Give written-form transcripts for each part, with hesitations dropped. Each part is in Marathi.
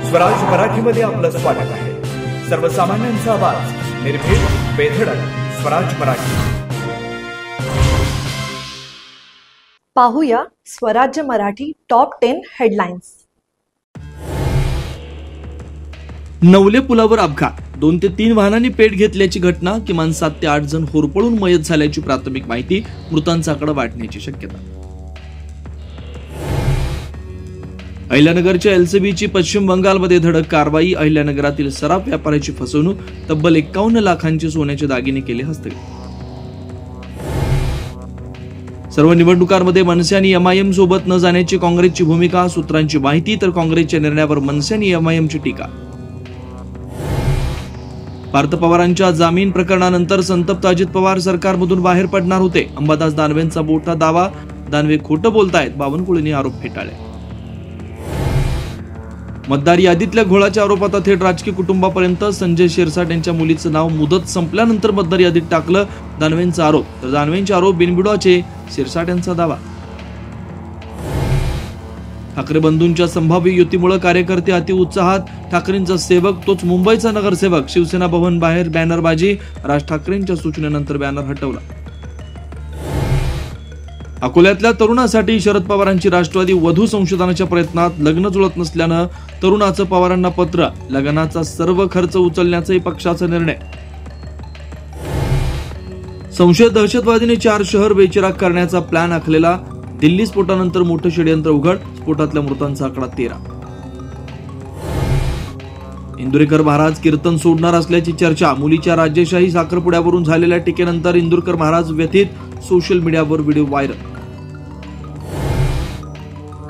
स्वराज मराठीमध्ये आपलं स्वागत आहे. सर्वसामान्यांचा आवाज, निर्भीड, बेधडक, स्वराज मराठी. पाहूया स्वराज्य मराठी टॉप 10 हेडलाईन्स. नवले पुलावर अपघात, 2 ते 3 वाहनांनी पेट घेतल्याची घटना. किमान 7 ते 8 जण होरपळून मयत झाल्याची प्राथमिक माहिती. मृतांचा आकडा वाढण्याची शक्यता. अहिल्यानगरच्या एलसीबीची पश्चिम बंगालमध्ये धडक कारवाई. अहिल्यानगरातील सराफ व्यापाऱ्याची फसवणूक. तब्बल 51 लाखांचे सोन्याचे दागिने केले हस्तगत. सर्व निवडणुकांमध्ये मनसे आणि एमआयएम सोबत न जाण्याची काँग्रेसची भूमिका. सूत्रांची माहिती. तर काँग्रेसच्या निर्णयावर मनसे आणि एमआयएमची टीका. पार्थ पवारांच्या जामीन प्रकरणानंतर संतप्त अजित पवार सरकारमधून बाहेर पडणार होते. अंबादास दानवेंचा मोठा दावा. दानवे खोटं बोलतायत. बावनकुळेंनी आरोप फेटाळले. मतदार यादीतल्या घोळाच्या आरोपात थेट राजकीय कुटुंबापर्यंत. संजय शिरसाट यांच्या मुलीचं नाव मुदत संपल्यानंतर मतदार यादीत टाकलं. दानवेंचा आरोप. तर दानवेंचे आरोप बिनबुडाचे. शिरसाट यांचा दावा. ठाकरे बंधूंच्या संभाव्य युतीमुळे कार्यकर्ते अतिउत्साहात. ठाकरेंचा सेवक तोच मुंबईचा नगरसेवक. शिवसेना भवन बाहेर बॅनरबाजी. राज ठाकरेंच्या सूचनेनंतर बॅनर हटवला. अकोल्यातल्या तरुणासाठी शरद पवारांची राष्ट्रवादी वधू संशोधनाच्या प्रयत्नात. लग्न जुळत नसल्यानं तरुणाचं पवारांना पत्र. लग्नाचा सर्व खर्च उचलण्याचाही पक्षाचा निर्णय. संशयित दहशतवादीने 4 शहर बेचिराग करण्याचा प्लॅन आखलेला. दिल्ली स्फोटानंतर मोठं षडयंत्र उघड. स्फोटातल्या मृतांचा आकडा 13. इंदुरीकर महाराज कीर्तन सोडणार असल्याची चर्चा. मुलीच्या राज्यशाही साखरपुड्यावरून झालेल्या टीकेनंतर इंदुरकर महाराज व्यथित. सोशल मीडियावर व्हिडिओ व्हायरल.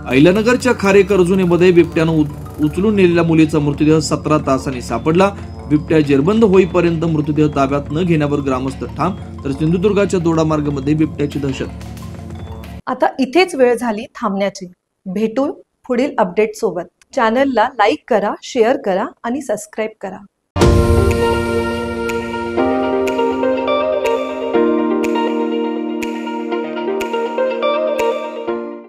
अहिल्यानगरच्या खारे कर्जुनेमध्ये बिबट्यानं उचलून नेलेल्या मुलीचा मृतदेह 17 तासांनी सापडला. बिबट्या जेरबंद होईपर्यंत मृतदेह ताब्यात न घेण्यावर ग्रामस्थ ठाम. तर सिंधुदुर्गाच्या दोडामार्गमध्ये बिबट्याची दहशत. आता इथेच वेळ झाली थांबण्याची. भेटू पुढील अपडेट सोबत. चॅनलला लाईक करा, शेअर करा आणि सबस्क्राईब करा.